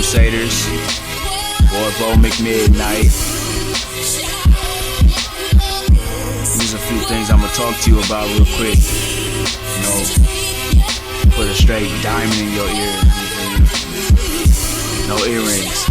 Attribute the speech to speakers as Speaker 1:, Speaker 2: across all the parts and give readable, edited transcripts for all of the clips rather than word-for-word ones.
Speaker 1: Crusaders, Borvoe McMidnite. There's a few things I'm gonna talk to you about real quick. You know, put a straight diamond in your ear. No earrings.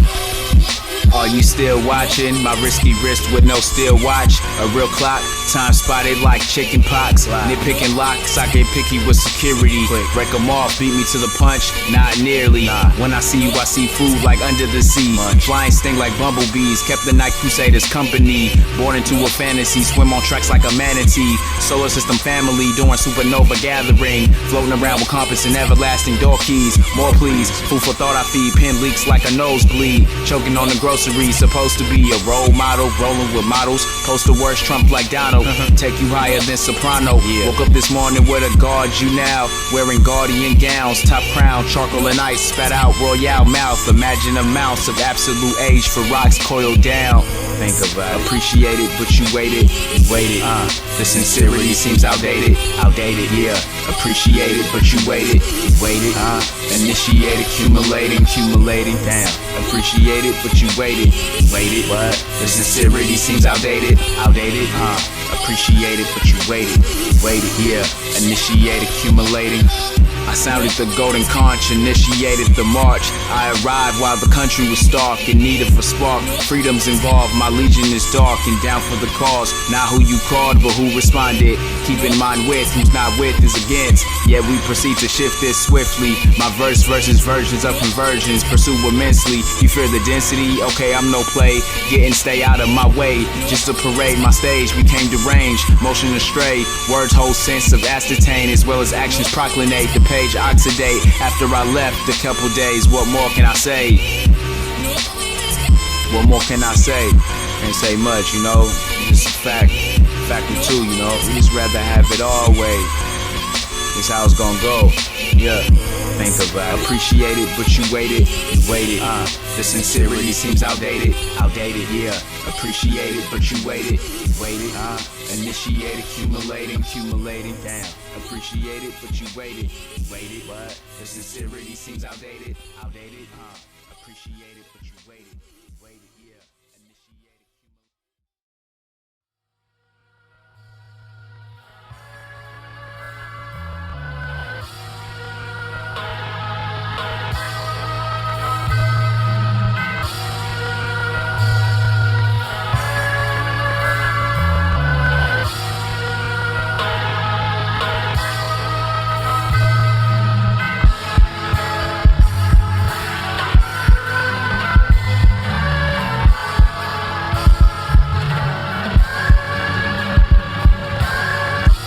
Speaker 1: Are you still watching? My risky wrist with no steel watch. A real clock, time spotted like chicken pox. Nitpicking locks, I get picky with security. Break them off, beat me to the punch, not nearly. When I see you, I see food like under the sea. Flying sting like bumblebees, kept the Nite Crusaders company. Born into a fantasy, swim on tracks like a manatee. Solar system family, doing supernova gathering. Floating around with compass and everlasting door keys. More please, food for thought I feed. Pen leaks like a nosebleed. Choking on the groceries, supposed to be a role model. Rolling with models, poster words Trump like Donald. Take you higher than soprano. Woke up this morning with a guard you now. Wearing guardian gowns, top crown, charcoal and ice. Spat out royale mouth. Imagine a mouse of absolute age for rocks coiled down. Think about it. Appreciate it, but you waited. The sincerity seems outdated. Yeah. Appreciate it, but you waited. Initiate, accumulating. Damn. Appreciate it, but you waited. What? The sincerity seems outdated. Appreciate it, but you waited. Yeah. Initiate, accumulating. I sounded the golden conch, initiated the march. I arrived while the country was stark, in need of a spark. Freedom's involved, my legion is dark and down for the cause. Not who you called, but who responded. Keep in mind with, who's not with is against. Yet we proceed to shift this swiftly. My verse versus versions of conversions, pursue immensely. You fear the density? Okay, I'm no play. Stay out of my way. Just to parade my stage became deranged, motion astray. Words hold sense of ascertain as well as actions proclinate. The page oxidate after I left a couple days. What more can I say? Can't say much, you know. It's a fact or two, you know. We just rather have it all way. This how it's gonna go. Yeah. Think about it. Appreciate it, but you waited. The sincerity seems outdated. Yeah. Appreciate it, but you waited. Initiate, accumulating. Damn. Appreciate it, but you waited. What? The sincerity seems outdated. Appreciate it, but you waited. Yeah. Initiate,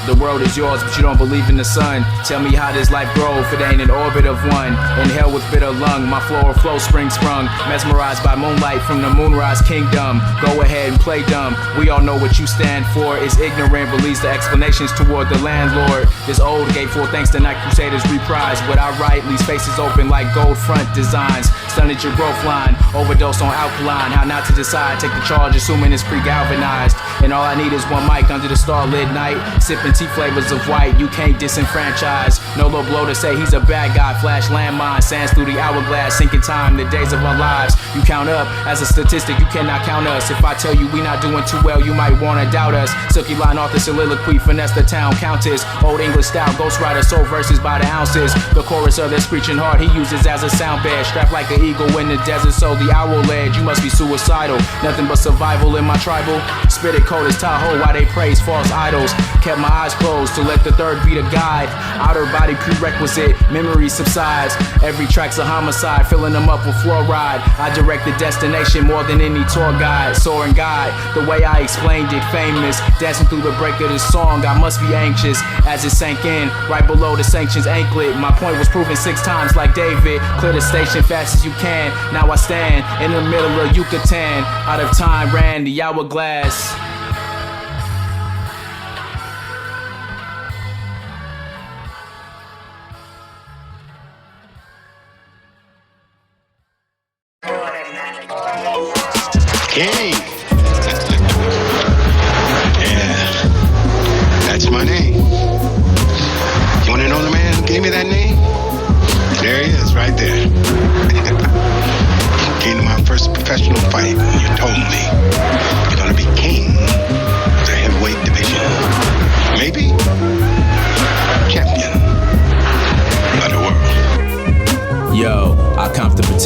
Speaker 1: The world is yours, but you don't believe in the sun. Tell me how does life grow if it ain't an orbit of one? Inhale with bitter lung, my floral flow spring sprung. Mesmerized by moonlight from the moonrise kingdom. Go ahead and play dumb. We all know what you stand for. It's ignorant, release the explanations toward the landlord. This old gatefold thanks to Nite Crusaders reprise. What I write leaves faces open like gold front designs. Stun at your growth line, overdose on alkaline. How not to decide, take the charge assuming it's pre-galvanized. And all I need is one mic under the starlit night. Sipping tea flavors of white, you can't disenfranchise. No low blow to say he's a bad guy. Flash landmine, sands through the hourglass, sinking time, the days of our lives. You count up as a statistic, you cannot count us. If I tell you we not doing too well, you might wanna doubt us. Silky line off the soliloquy, finesse the town countess. Old English style, ghostwriter, soul verses by the ounces. The chorus of their screeching heart he uses as a sound bed. Strapped like an eagle in the desert, so the owl led. You must be suicidal, nothing but survival in my tribal. Spit it cold as Tahoe while they praise false idols. Kept my eyes closed to let the third be the guide. Outer body prerequisite, memory subsides. Every track's a homicide, filling them up with fluoride. I direct the destination more than any tour guide. Soaring guide, the way I explained it, famous. Dancing through the break of this song, I must be anxious as it sank in, right below the sanctions anklet. My point was proven 6 times like David. Clear the station fast as you can. Now I stand in the middle of Yucatan. Out of time ran the hourglass.
Speaker 2: Kenny. Yeah, that's my name. You want to know the man who gave me that name? There he is, right there.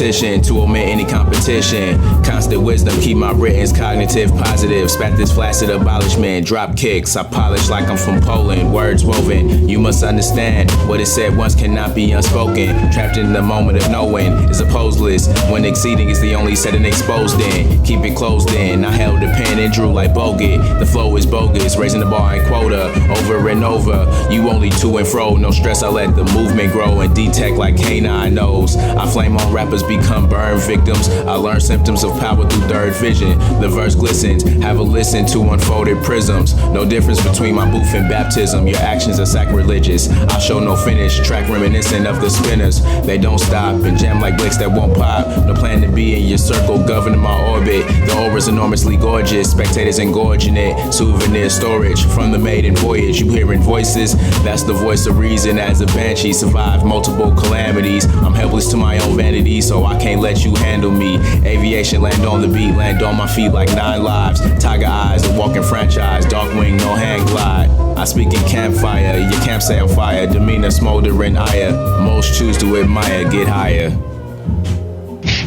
Speaker 1: repetition to omit any competition. Constant wisdom, keep my writtens cognitive positive. Spat this flaccid abolishment, drop kicks. I polish like I'm from Poland, words woven. You must understand what is said once cannot be unspoken. Trapped in the moment of knowing is opposeless. When exceeding is the only setting exposed in. Keep it closed in. I held the pen and drew like Bogut. The flow is bogus, raising the bar and quota over and over. You only to and fro, no stress. I let the movement grow and detect like canine nose. I flame on rappers, become burn victims. I learn symptoms of power through third vision. The verse glistens, have a listen to unfolded prisms. No difference between my booth and baptism. Your actions are sacrilegious. I show no finish, track reminiscent of the spinners. They don't stop and jam like blicks that won't pop. No plan to be in your circle, governing my orbit. The aura's enormously gorgeous, spectators engorging it. Souvenir storage from the maiden voyage. You hearing voices? That's the voice of reason. As a banshee survived multiple calamities. I'm helpless to my own vanity, so I can't let you handle me. Aviation, land on the beat, land on my feet like 9 lives. Tiger eyes, a walking franchise, dark wing, no hang glide. I speak in campfire, your camp say I'm fire. Demeanor smoldering ire, most choose to admire, get higher.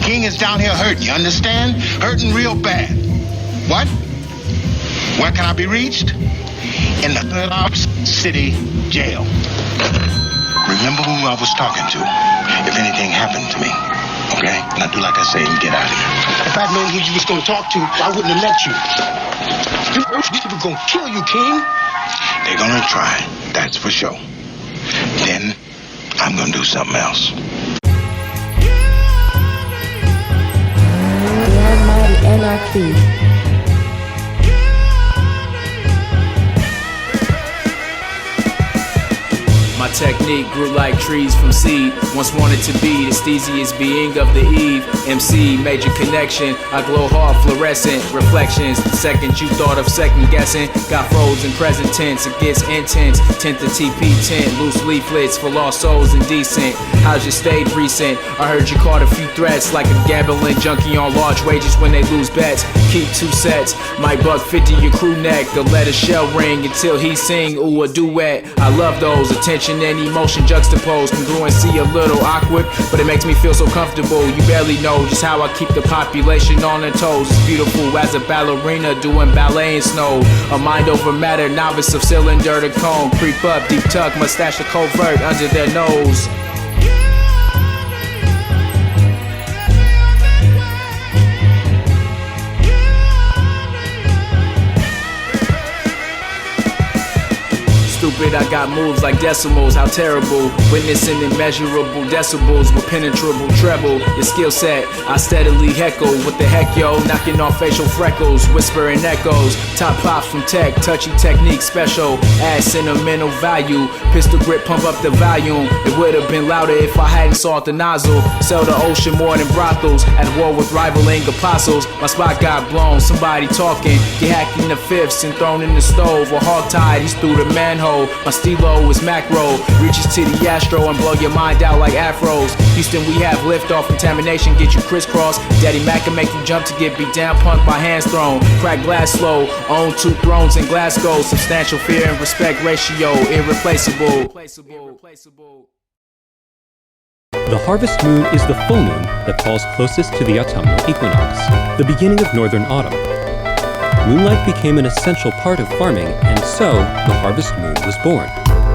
Speaker 2: King is down here hurting, you understand? Hurting real bad. What? Where can I be reached? In the city jail. Remember who I was talking to if anything happened to me, okay? Now do like I say and get out of here. If I'd known who you was gonna talk to, I wouldn't have let you. These people gonna kill you, King. They're gonna try, that's for sure. Then I'm gonna do something else.
Speaker 3: Mighty Anarchy.
Speaker 1: My technique grew like trees from seed. Once wanted to be the steeziest being of the eve. MC, major connection. I glow hard, fluorescent reflections. The second you thought of second guessing, got froze in present tense. It gets intense. Tint the TP tint. Loose leaflets for lost souls indecent. How's your stage recent? I heard you caught a few threats, like a gambling junkie on large wages when they lose bets. Keep 2 sets. Might buck 50 your crew neck. Or let a shell ring until he sing. Ooh, a duet. I love those. Attention and emotion juxtaposed, congruency a little awkward, but it makes me feel so comfortable. You barely know just how I keep the population on their toes. It's beautiful as a ballerina doing ballet in snow. A mind over matter, novice of cylinder to cone. Creep up, deep tuck, mustache a covert under their nose. Stupid, I got moves like decimals, how terrible. Witnessing immeasurable decibels with penetrable treble. Your skill set, I steadily heckle. What the heck, yo? Knocking off facial freckles, whispering echoes. Top pop from tech, touchy technique special. Add sentimental value. Pistol grip, pump up the volume. It would have been louder if I hadn't sought the nozzle. Sell the ocean more than brothels. At war with rivaling apostles. My spot got blown, somebody talking. Get hacked in the fifths and thrown in the stove. Or hog-tied, he's through the manhole. My stilo is macro, reaches to the astro and blow your mind out like afros. Houston, we have liftoff, contamination, get you crisscross. Daddy Mac can make you jump to get beat down, punked by hands thrown. Crack glass slow, own 2 thrones in Glasgow. Substantial fear and respect ratio, irreplaceable.
Speaker 4: The harvest moon is the full moon that falls closest to the autumnal equinox, the beginning of northern autumn. Moonlight became an essential part of farming, and so the harvest moon was born.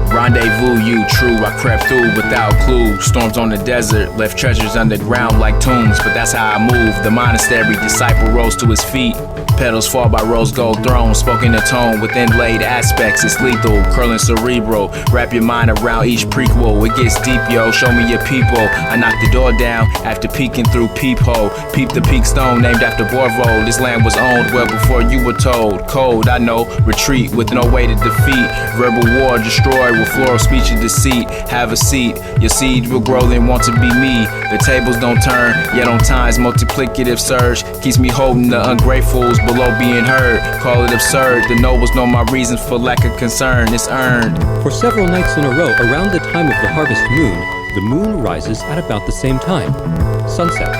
Speaker 1: Rendezvous you, true, I crept through without clue. Storms on the desert, left treasures underground like tombs, but that's how I move. The monastery disciple rose to his feet. Petals fall by rose gold thrones, spoken in tone with inlaid aspects. It's lethal, curling cerebral. Wrap your mind around each prequel. It gets deep, yo. Show me your people. I knocked the door down after peeking through peephole. Peep the peak stone named after Borvoe. This land was owned well before you were told. Cold, I know. Retreat with no way to defeat. Verbal war destroyed with floral speech and deceit. Have a seat. Your seed will grow, then want to be me. The tables don't turn, yet on time's multiplicative surge keeps me holding the ungratefuls below being heard. Call it absurd. The nobles know my reasons for lack of concern. It's earned.
Speaker 4: For several nights in a row, around the time of the harvest moon, the moon rises at about the same time, sunset.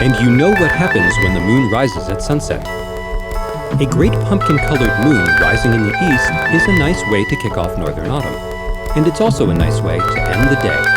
Speaker 4: And you know what happens when the moon rises at sunset. A great pumpkin-colored moon rising in the east is a nice way to kick off northern autumn. And it's also a nice way to end the day.